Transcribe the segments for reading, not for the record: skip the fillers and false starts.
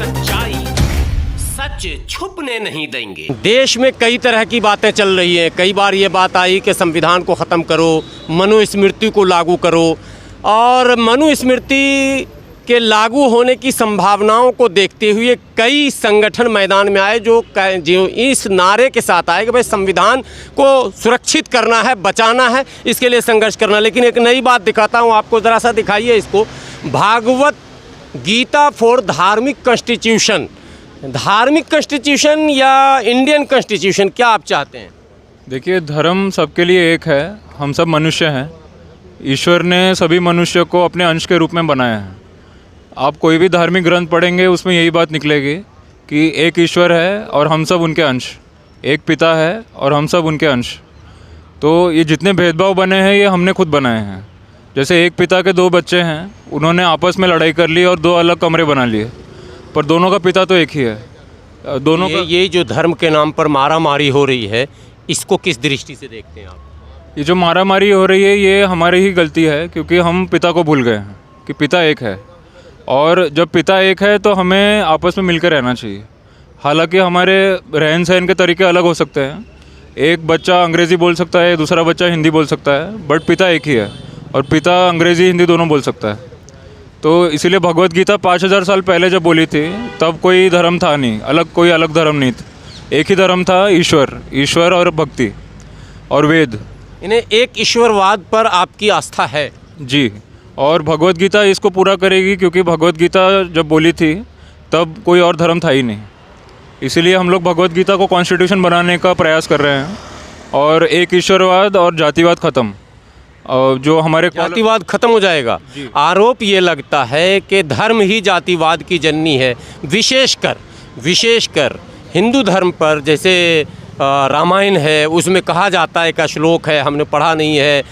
सच्चाई सच छुपने नहीं देंगे। देश में कई तरह की बातें चल रही हैं। कई बार ये बात आई कि संविधान को ख़त्म करो, मनुस्मृति को लागू करो, और मनुस्मृति के लागू होने की संभावनाओं को देखते हुए कई संगठन मैदान में आए जो इस नारे के साथ आए कि भाई संविधान को सुरक्षित करना है, बचाना है, इसके लिए संघर्ष करना। लेकिन एक नई बात दिखाता हूँ आपको, ज़रा सा दिखाइए इसको। भागवत गीता फॉर धार्मिक कॉन्स्टिट्यूशन, धार्मिक कॉन्स्टिट्यूशन या इंडियन कॉन्स्टिट्यूशन, क्या आप चाहते हैं? देखिए, धर्म सबके लिए एक है, हम सब मनुष्य हैं। ईश्वर ने सभी मनुष्य को अपने अंश के रूप में बनाया है। आप कोई भी धार्मिक ग्रंथ पढ़ेंगे उसमें यही बात निकलेगी कि एक ईश्वर है और हम सब उनके अंश, एक पिता है और हम सब उनके अंश। तो ये जितने भेदभाव बने हैं ये हमने खुद बनाए हैं। जैसे एक पिता के दो बच्चे हैं, उन्होंने आपस में लड़ाई कर ली और दो अलग कमरे बना लिए, पर दोनों का पिता तो एक ही है। दोनों ये जो धर्म के नाम पर मारामारी हो रही है, इसको किस दृष्टि से देखते हैं आप? ये जो मारामारी हो रही है ये हमारी ही गलती है, क्योंकि हम पिता को भूल गए हैं कि पिता एक है। और जब पिता एक है तो हमें आपस में मिलकर रहना चाहिए। हालांकि हमारे रहन सहन के तरीके अलग हो सकते हैं, एक बच्चा अंग्रेज़ी बोल सकता है, दूसरा बच्चा हिंदी बोल सकता है, बट पिता एक ही है और पिता अंग्रेज़ी हिंदी दोनों बोल सकता है। तो इसीलिए भगवत गीता 5000 साल पहले जब बोली थी तब कोई धर्म था नहीं, कोई अलग धर्म नहीं था, एक ही धर्म था, ईश्वर और भक्ति और वेद। इन्हें एक ईश्वरवाद पर आपकी आस्था है? जी, और भगवत गीता इसको पूरा करेगी, क्योंकि भगवत गीता जब बोली थी तब कोई और धर्म था ही नहीं। इसीलिए हम लोग भगवत गीता को कॉन्स्टिट्यूशन बनाने का प्रयास कर रहे हैं और एक ईश्वरवाद और जातिवाद ख़त्म, जो हमारे जातिवाद खत्म हो जाएगा। आरोप ये लगता है कि धर्म ही जातिवाद की जननी है, विशेषकर हिंदू धर्म पर। जैसे रामायण है, उसमें कहा जाता है, का श्लोक है, हमने पढ़ा नहीं है,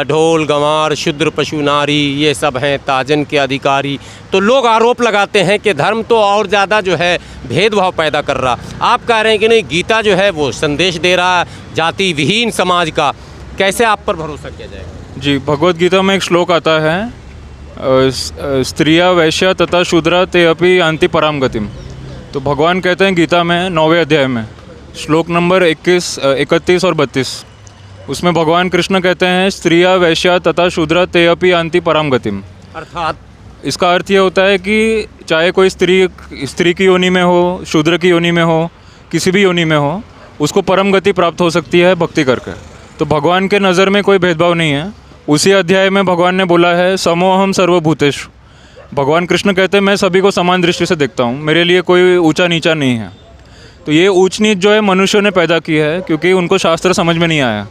ढोल गंवार शूद्र पशु नारी ये सब हैं ताजन के अधिकारी। तो लोग आरोप लगाते हैं कि धर्म तो और ज़्यादा जो है भेदभाव पैदा कर रहा। आप कह रहे हैं कि नहीं, गीता जो है वो संदेश दे रहा है जाति विहीन समाज का। कैसे आप पर भरोसा किया जाएगा? जी, भगवत गीता में एक श्लोक आता है, स्त्रिया वैश्या तथा शूद्रा ते अपि यान्ति पराम गतिम। तो भगवान कहते हैं गीता में 9वें अध्याय में श्लोक नंबर 21, 31 और 32, उसमें भगवान कृष्ण कहते हैं स्त्रिया वैश्या तथा शूद्रा ते अपि यान्ति पराम गतिम। अर्थात इसका अर्थ ये होता है कि चाहे कोई स्त्री की योनि में हो, शूद्र की योनि में हो, किसी भी योनि में हो, उसको परम गति प्राप्त हो सकती है भक्ति करके। तो भगवान के नज़र में कोई भेदभाव नहीं है। उसी अध्याय में भगवान ने बोला है समोहम सर्वभूतेषु। भगवान कृष्ण कहते हैं मैं सभी को समान दृष्टि से देखता हूँ, मेरे लिए कोई ऊंचा नीचा नहीं है। तो ये ऊंच नीच जो है मनुष्यों ने पैदा की है, क्योंकि उनको शास्त्र समझ में नहीं आया,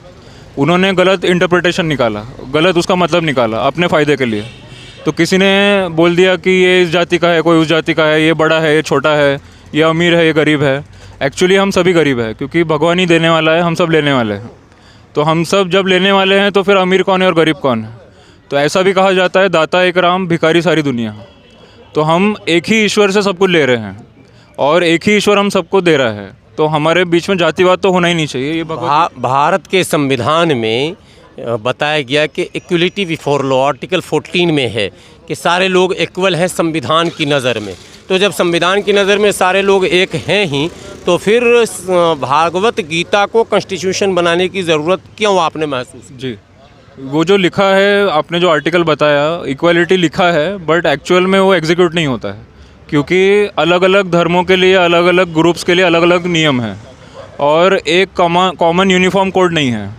उन्होंने गलत इंटरप्रिटेशन निकाला, गलत उसका मतलब निकाला अपने फ़ायदे के लिए। तो किसी ने बोल दिया कि ये इस जाति का है, कोई उस जाति का है, ये बड़ा है, ये छोटा है, ये अमीर है, ये गरीब है। एक्चुअली हम सभी गरीब है, क्योंकि भगवान ही देने वाला है, हम सब लेने वाले हैं। तो हम सब जब लेने वाले हैं तो फिर अमीर कौन है और गरीब कौन है? तो ऐसा भी कहा जाता है दाता एक राम भिखारी सारी दुनिया। तो हम एक ही ईश्वर से सब कुछ ले रहे हैं और एक ही ईश्वर हम सबको दे रहा है, तो हमारे बीच में जातिवाद तो होना ही नहीं चाहिए। ये भारत के संविधान में बताया गया कि इक्वलिटी बिफोर लॉ, आर्टिकल 14 में है कि सारे लोग इक्वल हैं संविधान की नज़र में। तो जब संविधान की नज़र में सारे लोग एक हैं ही, तो फिर भागवत गीता को कॉन्स्टिट्यूशन बनाने की ज़रूरत क्यों आपने महसूस की? जी, वो जो लिखा है, आपने जो आर्टिकल बताया, इक्वालिटी लिखा है, बट एक्चुअल में वो एग्जीक्यूट नहीं होता है, क्योंकि अलग अलग धर्मों के लिए, अलग अलग ग्रुप्स के लिए अलग अलग नियम हैं और एक कॉमन यूनिफॉर्म कोड नहीं है।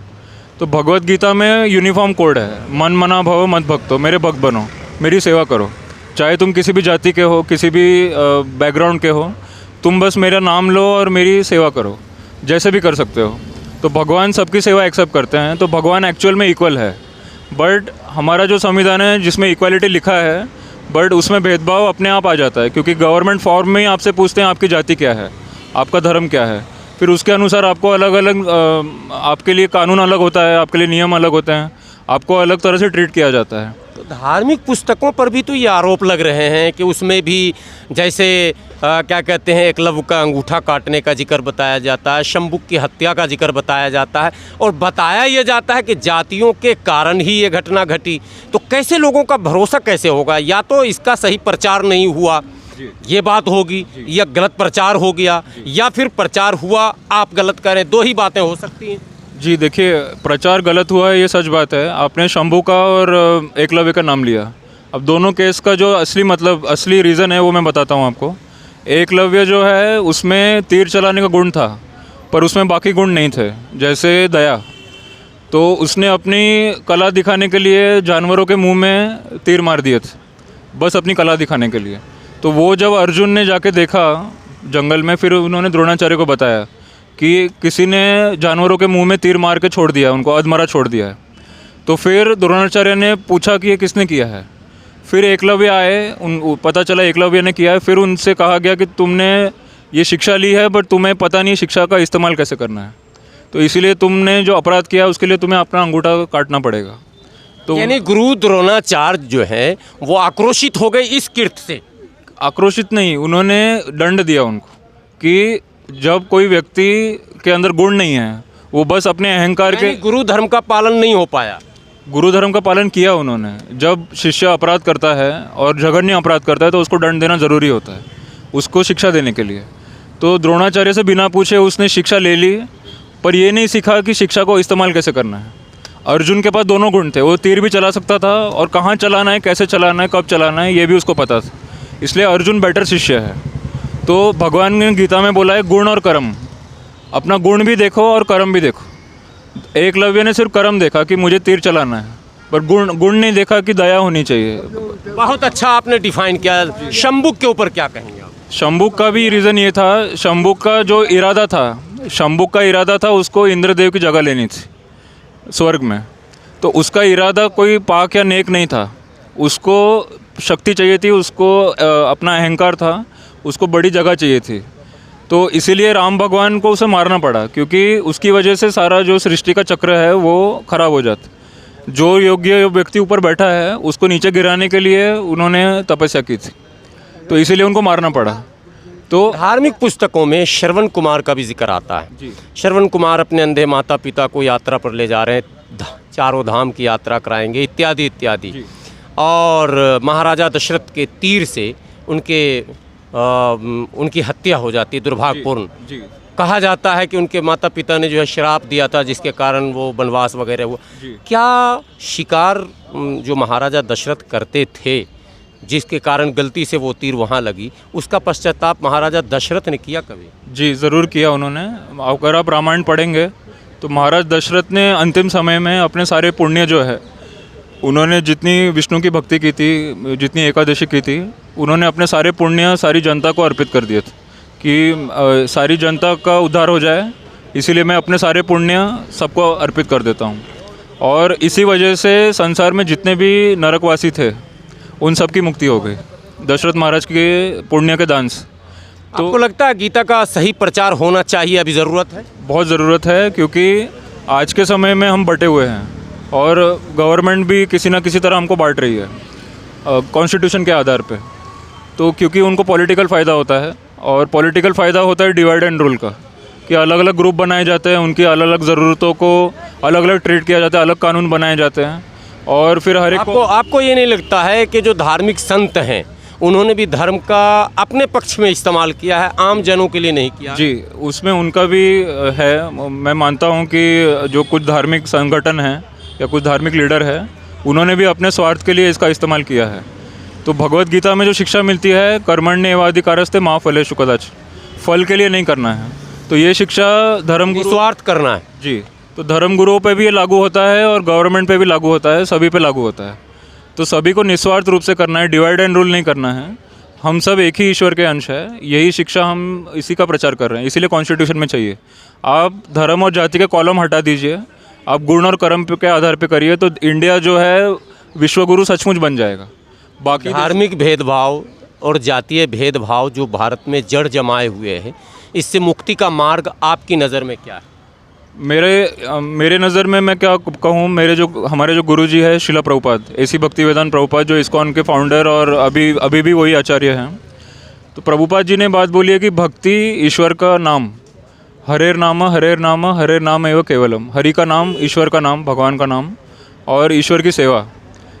तो भगवत गीता में यूनिफॉर्म कोड है, मन मना भव मत भक्तो, मेरे भक्त बनो, मेरी सेवा करो। चाहे तुम किसी भी जाति के हो, किसी भी बैकग्राउंड के हो, तुम बस मेरा नाम लो और मेरी सेवा करो, जैसे भी कर सकते हो। तो भगवान सबकी सेवा एक्सेप्ट करते हैं, तो भगवान एक्चुअल में इक्वल है। बट हमारा जो संविधान है जिसमें इक्वालिटी लिखा है, बट उसमें भेदभाव अपने आप आ जाता है, क्योंकि गवर्नमेंट फॉर्म में ही आपसे पूछते हैं आपकी जाति क्या है, आपका धर्म क्या है, फिर उसके अनुसार आपको अलग अलग आपके लिए कानून अलग होता है, आपके लिए नियम अलग होते हैं, आपको अलग तरह से ट्रीट किया जाता है। तो धार्मिक पुस्तकों पर भी तो ये आरोप लग रहे हैं कि उसमें भी जैसे क्या कहते हैं, एकलव्य का अंगूठा काटने का जिक्र बताया जाता है, शंबुक की हत्या का जिक्र बताया जाता है और बताया ये जाता है कि जातियों के कारण ही ये घटना घटी। तो कैसे लोगों का भरोसा कैसे होगा? या तो इसका सही प्रचार नहीं हुआ ये बात होगी, या गलत प्रचार हो गया, या फिर प्रचार हुआ आप गलत करें, दो ही बातें हो सकती हैं। जी देखिए, प्रचार गलत हुआ है ये सच बात है। आपने शंभू का और एकलव्य का नाम लिया। अब दोनों केस का जो असली रीज़न है वो मैं बताता हूँ आपको। एकलव्य जो है उसमें तीर चलाने का गुण था, पर उसमें बाकी गुण नहीं थे, जैसे दया। तो उसने अपनी कला दिखाने के लिए जानवरों के मुंह में तीर मार दिए थे, बस अपनी कला दिखाने के लिए। तो वो जब अर्जुन ने जाके देखा जंगल में, फिर उन्होंने द्रोणाचार्य को बताया कि किसी ने जानवरों के मुंह में तीर मार के छोड़ दिया, उनको अधमरा छोड़ दिया है। तो फिर द्रोणाचार्य ने पूछा कि ये किसने किया है। फिर एकलव्य आए, पता चला एकलव्य ने किया है। फिर उनसे कहा गया कि तुमने ये शिक्षा ली है, बट तुम्हें पता नहीं शिक्षा का इस्तेमाल कैसे करना है, तो इसीलिए तुमने जो अपराध किया उसके लिए तुम्हें अपना अंगूठा काटना पड़ेगा। तो यानी गुरु द्रोणाचार्य जो है वो आक्रोशित हो गए इस कृत्य से। आक्रोशित नहीं, उन्होंने दंड दिया उनको कि जब कोई व्यक्ति के अंदर गुण नहीं है, वो बस अपने अहंकार के, गुरु धर्म का पालन नहीं हो पाया। गुरु धर्म का पालन किया उन्होंने। जब शिष्य अपराध करता है और जघन्य अपराध करता है तो उसको दंड देना ज़रूरी होता है, उसको शिक्षा देने के लिए। तो द्रोणाचार्य से बिना पूछे उसने शिक्षा ले ली, पर ये नहीं सीखा कि शिक्षा को इस्तेमाल कैसे करना है। अर्जुन के पास दोनों गुण थे, वो तीर भी चला सकता था और कहाँ चलाना है, कैसे चलाना है, कब चलाना है, ये भी उसको पता था। इसलिए अर्जुन बेटर शिष्य है। तो भगवान ने गीता में बोला है गुण और कर्म, अपना गुण भी देखो और कर्म भी देखो। एकलव्य ने सिर्फ कर्म देखा कि मुझे तीर चलाना है, पर गुण नहीं देखा कि दया होनी चाहिए। बहुत अच्छा आपने डिफाइन किया। शंभुक के ऊपर क्या कहेंगे आप? शंभुक का भी रीज़न ये था, शंभुक का जो इरादा था, शंभुक का इरादा था उसको इंद्रदेव की जगह लेनी थी स्वर्ग में। तो उसका इरादा कोई पाक या नेक नहीं था, उसको शक्ति चाहिए थी, उसको अपना अहंकार था, उसको बड़ी जगह चाहिए थी। तो इसीलिए राम भगवान को उसे मारना पड़ा, क्योंकि उसकी वजह से सारा जो सृष्टि का चक्र है वो खराब हो जाता। जो योग्य व्यक्ति ऊपर बैठा है उसको नीचे गिराने के लिए उन्होंने तपस्या की थी, तो इसीलिए उनको मारना पड़ा। तो धार्मिक पुस्तकों में श्रवण कुमार का भी जिक्र आता है। श्रवण कुमार अपने अंधे माता पिता को यात्रा पर ले जा रहे हैं, चारों धाम की यात्रा कराएंगे इत्यादि इत्यादि, और महाराजा दशरथ के तीर से उनकी हत्या हो जाती है दुर्भाग्यपूर्ण। कहा जाता है कि उनके माता पिता ने जो है श्राप दिया था, जिसके कारण वो वनवास वगैरह हुआ। क्या शिकार जो महाराजा दशरथ करते थे, जिसके कारण गलती से वो तीर वहाँ लगी, उसका पश्चाताप महाराजा दशरथ ने किया कभी? जी ज़रूर किया उन्होंने। अगर आप रामायण पढ़ेंगे तो महाराज दशरथ ने अंतिम समय में अपने सारे पुण्य जो है, उन्होंने जितनी विष्णु की भक्ति की थी, जितनी एकादशी की थी, उन्होंने अपने सारे पुण्य सारी जनता को अर्पित कर दिए थे कि सारी जनता का उद्धार हो जाए, इसीलिए मैं अपने सारे पुण्य सबको अर्पित कर देता हूँ। और इसी वजह से संसार में जितने भी नरकवासी थे उन सब की मुक्ति हो गई दशरथ महाराज के पुण्य के दान से। तो आपको लगता है गीता का सही प्रचार होना चाहिए, अभी ज़रूरत है? बहुत ज़रूरत है, क्योंकि आज के समय में हम बटे हुए हैं और गवर्नमेंट भी किसी ना किसी तरह हमको बांट रही है कॉन्स्टिट्यूशन के आधार पे। तो क्योंकि उनको पॉलिटिकल फ़ायदा होता है, और पॉलिटिकल फ़ायदा होता है डिवाइड एंड रूल का, कि अलग अलग ग्रुप बनाए जाते हैं, उनकी अलग अलग ज़रूरतों को अलग अलग ट्रीट किया जाता है, अलग कानून बनाए जाते हैं, और फिर हर एक आपको ये नहीं लगता है कि जो धार्मिक संत हैं उन्होंने भी धर्म का अपने पक्ष में इस्तेमाल किया है, आम जनों के लिए नहीं किया? जी, उसमें उनका भी है। मैं मानता हूँ कि जो कुछ धार्मिक संगठन हैं या कुछ धार्मिक लीडर है, उन्होंने भी अपने स्वार्थ के लिए इसका इस्तेमाल किया है। तो भगवत गीता में जो शिक्षा मिलती है, कर्मण्येवाधिकारस्ते मा फलेषु कदाचन, फल के लिए नहीं करना है, तो ये शिक्षा धर्म स्वार्थ करना है। जी, तो धर्म गुरुओं पे भी ये लागू होता है और गवर्नमेंट पे भी लागू होता है, सभी पे लागू होता है। तो सभी को निस्वार्थ रूप से करना है, डिवाइड एंड रूल नहीं करना है। हम सब एक ही ईश्वर के अंश है, यही शिक्षा हम इसी का प्रचार कर रहे हैं, इसीलिए कॉन्स्टिट्यूशन में चाहिए। आप धर्म और जाति के कॉलम हटा दीजिए, आप गुण और कर्म के आधार पे करिए, तो इंडिया जो है विश्वगुरु सचमुच बन जाएगा। बाकी धार्मिक भेदभाव और जातीय भेदभाव जो भारत में जड़ जमाए हुए हैं, इससे मुक्ति का मार्ग आपकी नज़र में क्या है? मेरे नज़र में मैं क्या कहूँ, हमारे जो गुरुजी है शिला प्रभुपाद, एसी भक्तिवेदांत प्रभुपाद, जो इस्कॉन के फाउंडर और अभी भी वही आचार्य हैं। तो प्रभुपाद जी ने बात बोली है कि भक्ति ईश्वर का नाम, हरेर नाम हरेर नाम एवं केवलम, हरि का नाम, ईश्वर का नाम, भगवान का नाम और ईश्वर की सेवा,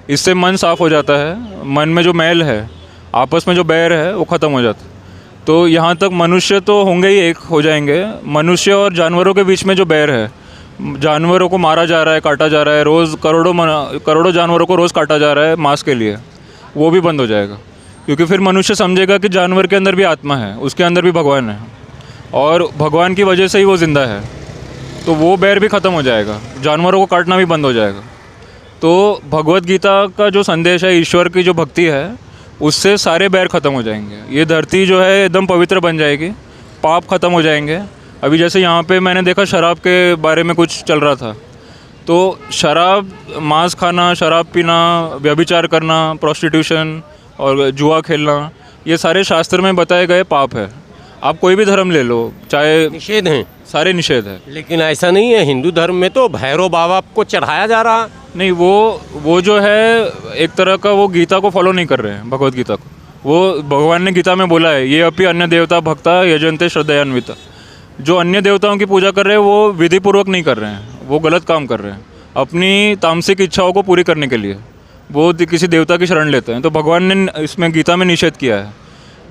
इससे मन साफ हो जाता है। मन में जो मैल है, आपस में जो बैर है वो ख़त्म हो जाता। तो यहाँ तक मनुष्य तो होंगे ही, एक हो जाएंगे। मनुष्य और जानवरों के बीच में जो बैर है, जानवरों को मारा जा रहा है, काटा जा रहा है, रोज़ करोड़ों जानवरों को रोज़ काटा जा रहा है मांस के लिए, वो भी बंद हो जाएगा। क्योंकि फिर मनुष्य समझेगा कि जानवर के अंदर भी आत्मा है, उसके अंदर भी भगवान है और भगवान की वजह से ही वो ज़िंदा है। तो वो बैर भी ख़त्म हो जाएगा, जानवरों को काटना भी बंद हो जाएगा। तो भगवत गीता का जो संदेश है, ईश्वर की जो भक्ति है, उससे सारे बैर ख़त्म हो जाएंगे। ये धरती जो है एकदम पवित्र बन जाएगी, पाप ख़त्म हो जाएंगे। अभी जैसे यहाँ पे मैंने देखा शराब के बारे में कुछ चल रहा था, तो शराब, मांस खाना, शराब पीना, व्यभिचार करना, प्रोस्टिट्यूशन और जुआ खेलना, ये सारे शास्त्र में बताए गए पाप है। आप कोई भी धर्म ले लो, चाहे निषेध हैं, सारे निषेध है। लेकिन ऐसा नहीं है। हिंदू धर्म में तो भैरव बाबा को चढ़ाया जा रहा। नहीं, वो जो है एक तरह का वो गीता को फॉलो नहीं कर रहे हैं, भगवत गीता को। वो भगवान ने गीता में बोला है, ये अपि अन्य देवता भक्ता यजन्ते श्रद्धयान्विता। जो अन्य देवताओं की पूजा कर रहे हैं वो विधि पूर्वक नहीं कर रहे हैं, वो गलत काम कर रहे हैं। अपनी तामसिक इच्छाओं को पूरी करने के लिए वो किसी देवता की शरण लेते हैं। तो भगवान ने इसमें गीता में निषेध किया है।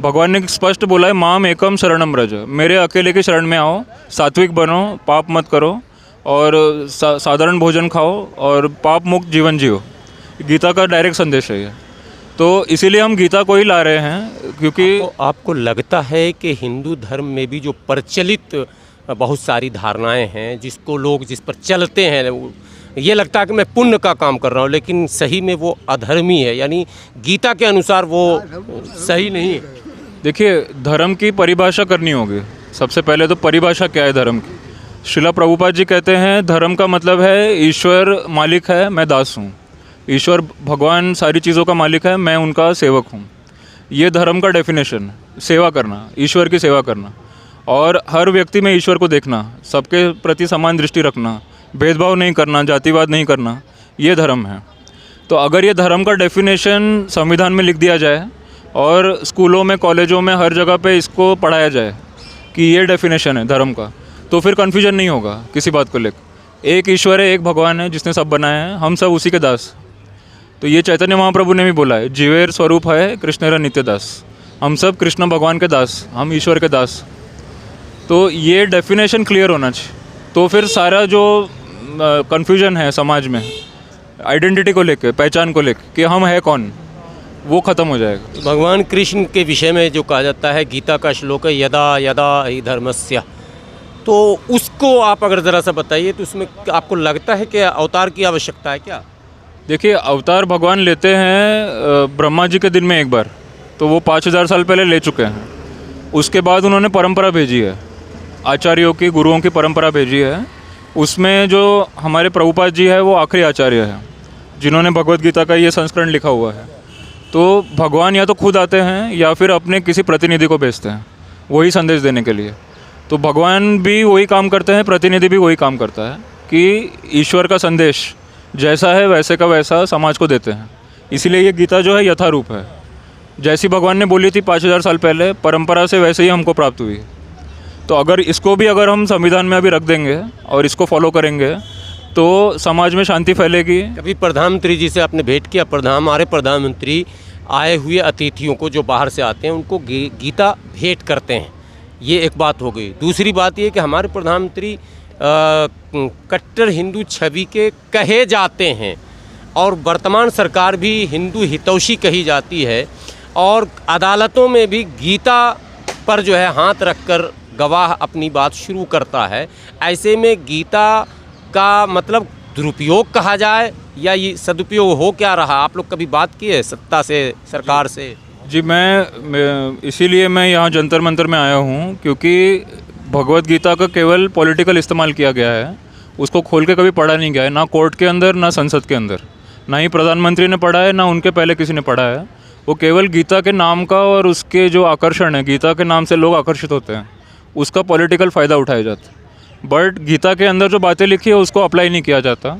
भगवान ने स्पष्ट बोला है, माम एकम शरणम व्रज, मेरे अकेले की शरण में आओ, सात्विक बनो, पाप मत करो और साधारण भोजन खाओ और पाप मुक्त जीवन जियो। गीता का डायरेक्ट संदेश है ये। तो इसीलिए हम गीता को ही ला रहे हैं, क्योंकि आपको लगता है कि हिंदू धर्म में भी जो प्रचलित बहुत सारी धारणाएं हैं, जिसको लोग जिस पर चलते हैं, ये लगता है कि मैं पुण्य का काम कर रहा हूँ, लेकिन सही में वो अधर्मी है, यानी गीता के अनुसार वो सही नहीं है। देखिए, धर्म की परिभाषा करनी होगी। सबसे पहले तो परिभाषा क्या है धर्म की। श्रीला प्रभुपाद जी कहते हैं, धर्म का मतलब है ईश्वर मालिक है, मैं दास हूँ। ईश्वर भगवान सारी चीज़ों का मालिक है, मैं उनका सेवक हूँ। ये धर्म का डेफिनेशन, सेवा करना, ईश्वर की सेवा करना और हर व्यक्ति में ईश्वर को देखना, सबके प्रति समान दृष्टि रखना, भेदभाव नहीं करना, जातिवाद नहीं करना, ये धर्म है। तो अगर ये धर्म का डेफिनेशन संविधान में लिख दिया जाए और स्कूलों में, कॉलेजों में, हर जगह पे इसको पढ़ाया जाए कि ये डेफिनेशन है धर्म का, तो फिर कन्फ्यूजन नहीं होगा किसी बात को लेकर। एक ईश्वर है, एक भगवान है जिसने सब बनाया है, हम सब उसी के दास। तो ये चैतन्य महाप्रभु ने भी बोला है, जीवेर स्वरूप है कृष्णेरा नित्य दास। हम सब कृष्ण भगवान के दास, हम ईश्वर के दास। तो ये डेफिनेशन क्लियर होना चाहिए, तो फिर सारा जो कन्फ्यूजन है समाज में आइडेंटिटी को लेके, पहचान को लेके कि हम है कौन, वो ख़त्म हो जाएगा। भगवान कृष्ण के विषय में जो कहा जाता है, गीता का श्लोक है, यदा यदा हि धर्मस्य, तो उसको आप अगर ज़रा सा बताइए, तो उसमें आपको लगता है कि अवतार की आवश्यकता है क्या? देखिए, अवतार भगवान लेते हैं ब्रह्मा जी के दिन में एक बार, तो वो 5000 साल पहले ले चुके हैं। उसके बाद उन्होंने परंपरा भेजी है, आचार्यों की, गुरुओं की परंपरा भेजी है। उसमें जो हमारे प्रभुपाद जी है वो आखिरी आचार्य हैं, जिन्होंने भगवत गीता का ये संस्करण लिखा हुआ है। तो भगवान या तो खुद आते हैं या फिर अपने किसी प्रतिनिधि को भेजते हैं वही संदेश देने के लिए। तो भगवान भी वही काम करते हैं, प्रतिनिधि भी वही काम करता है कि ईश्वर का संदेश जैसा है वैसे का वैसा समाज को देते हैं। इसीलिए ये गीता जो है यथारूप है, जैसी भगवान ने बोली थी 5000 साल पहले, परंपरा से वैसे ही हमको प्राप्त हुई। तो अगर इसको भी अगर हम संविधान में अभी रख देंगे और इसको फॉलो करेंगे तो समाज में शांति फैलेगी। कभी प्रधानमंत्री जी से आपने भेंट किया? हमारे प्रधानमंत्री आए हुए अतिथियों को, जो बाहर से आते हैं, उनको गीता भेंट करते हैं, ये एक बात हो गई। दूसरी बात ये कि हमारे प्रधानमंत्री कट्टर हिंदू छवि के कहे जाते हैं और वर्तमान सरकार भी हिंदू हितैषी कही जाती है, और अदालतों में भी गीता पर जो है हाथ रखकर गवाह अपनी बात शुरू करता है। ऐसे में गीता का मतलब दुरुपयोग कहा जाए या ये सदुपयोग हो क्या रहा? आप लोग कभी बात की है सत्ता से, सरकार से? जी, मैं इसीलिए मैं यहाँ जंतर मंतर में आया हूँ, क्योंकि भगवत गीता का केवल पॉलिटिकल इस्तेमाल किया गया है, उसको खोल के कभी पढ़ा नहीं गया है, ना कोर्ट के अंदर, ना संसद के अंदर, ना ही प्रधानमंत्री ने पढ़ा है, ना उनके पहले किसी ने पढ़ा है। वो केवल गीता के नाम का और उसके जो आकर्षण है, गीता के नाम से लोग आकर्षित होते हैं, उसका पॉलिटिकल फ़ायदा उठाया जाता है। बट गीता के अंदर जो बातें लिखी है उसको अप्लाई नहीं किया जाता।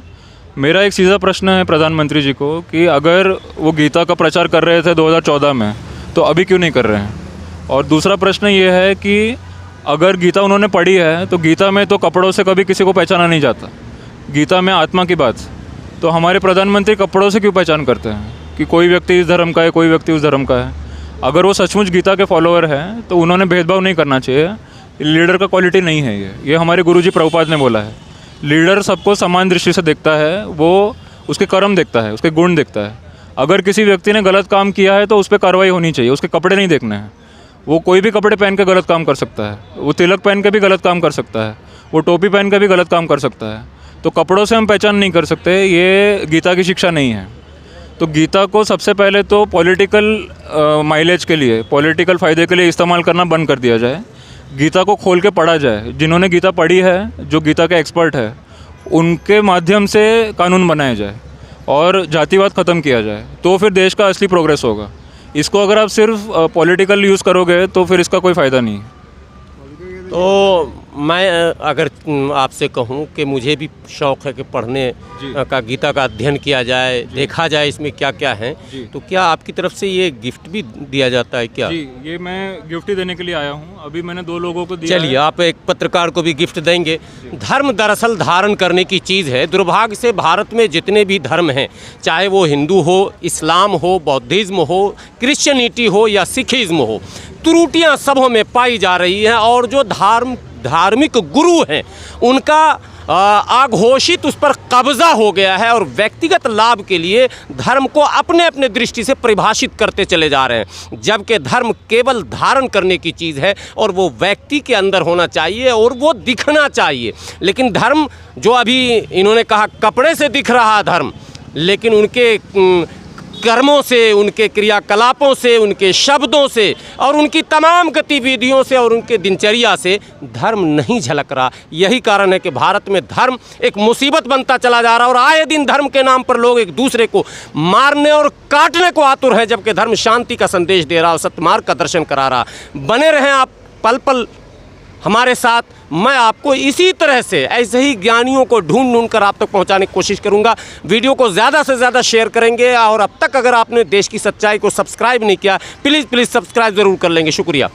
मेरा एक सीधा प्रश्न है प्रधानमंत्री जी को कि अगर वो गीता का प्रचार कर रहे थे 2014 में, तो अभी क्यों नहीं कर रहे हैं? और दूसरा प्रश्न ये है कि अगर गीता उन्होंने पढ़ी है तो गीता में तो कपड़ों से कभी किसी को पहचाना नहीं जाता, गीता में आत्मा की बात। तो हमारे प्रधानमंत्री कपड़ों से क्यों पहचान करते हैं कि कोई व्यक्ति इस धर्म का है, कोई व्यक्ति उस धर्म का है? अगर वो सचमुच गीता के फॉलोअर हैं तो उन्होंने भेदभाव नहीं करना चाहिए। लीडर का क्वालिटी नहीं है ये हमारे गुरुजी प्रभुपाद ने बोला है। लीडर सबको समान दृष्टि से देखता है, वो उसके कर्म देखता है, उसके गुण देखता है। अगर किसी व्यक्ति ने गलत काम किया है तो उस पर कार्रवाई होनी चाहिए, उसके कपड़े नहीं देखने हैं। वो कोई भी कपड़े पहन के गलत काम कर सकता है, वो तिलक पहन के भी गलत काम कर सकता है, वो टोपी पहन के भी गलत काम कर सकता है। तो कपड़ों से हम पहचान नहीं कर सकते, ये गीता की शिक्षा नहीं है। तो गीता को सबसे पहले तो पॉलिटिकल माइलेज के लिए, पॉलिटिकल फ़ायदे के लिए इस्तेमाल करना बंद कर दिया जाए। गीता को खोल के पढ़ा जाए। जिन्होंने गीता पढ़ी है, जो गीता के एक्सपर्ट है, उनके माध्यम से कानून बनाया जाए और जातिवाद ख़त्म किया जाए, तो फिर देश का असली प्रोग्रेस होगा। इसको अगर आप सिर्फ पॉलिटिकल यूज़ करोगे तो फिर इसका कोई फ़ायदा नहीं है। तो मैं अगर आपसे कहूं कि मुझे भी शौक़ है कि पढ़ने का, गीता का अध्ययन किया जाए, देखा जाए इसमें क्या क्या है, तो क्या आपकी तरफ से ये गिफ्ट भी दिया जाता है क्या? जी, ये मैं गिफ्ट ही देने के लिए आया हूँ। अभी मैंने 2 लोगों को दिया। चलिए, आप एक पत्रकार को भी गिफ्ट देंगे। धर्म दरअसल धारण करने की चीज़ है। दुर्भाग्य से भारत में जितने भी धर्म हैं, चाहे वो हिंदू हो, इस्लाम हो, बौद्धिज़्म हो, क्रिश्चियनिटी हो या सिखिज़्म हो, त्रुटियां सबों में पाई जा रही हैं। और जो धार्मिक गुरु हैं, उनका आघोषित उस पर कब्जा हो गया है और व्यक्तिगत लाभ के लिए धर्म को अपने अपने दृष्टि से परिभाषित करते चले जा रहे हैं, जबकि धर्म केवल धारण करने की चीज़ है और वो व्यक्ति के अंदर होना चाहिए और वो दिखना चाहिए। लेकिन धर्म, जो अभी इन्होंने कहा कपड़े से दिख रहा धर्म, लेकिन उनके कर्मों से, उनके क्रियाकलापों से, उनके शब्दों से और उनकी तमाम गतिविधियों से और उनके दिनचर्या से धर्म नहीं झलक रहा। यही कारण है कि भारत में धर्म एक मुसीबत बनता चला जा रहा है और आए दिन धर्म के नाम पर लोग एक दूसरे को मारने और काटने को आतुर है, जबकि धर्म शांति का संदेश दे रहा और सत्यमार्ग का दर्शन करा रहा। बने रहें आप पल पल हमारे साथ। मैं आपको इसी तरह से ऐसे ही ज्ञानियों को ढूंढ कर आप तक पहुंचाने की कोशिश करूंगा। वीडियो को ज़्यादा से ज़्यादा शेयर करेंगे और अब तक अगर आपने देश की सच्चाई को सब्सक्राइब नहीं किया, प्लीज़ सब्सक्राइब ज़रूर कर लेंगे। शुक्रिया।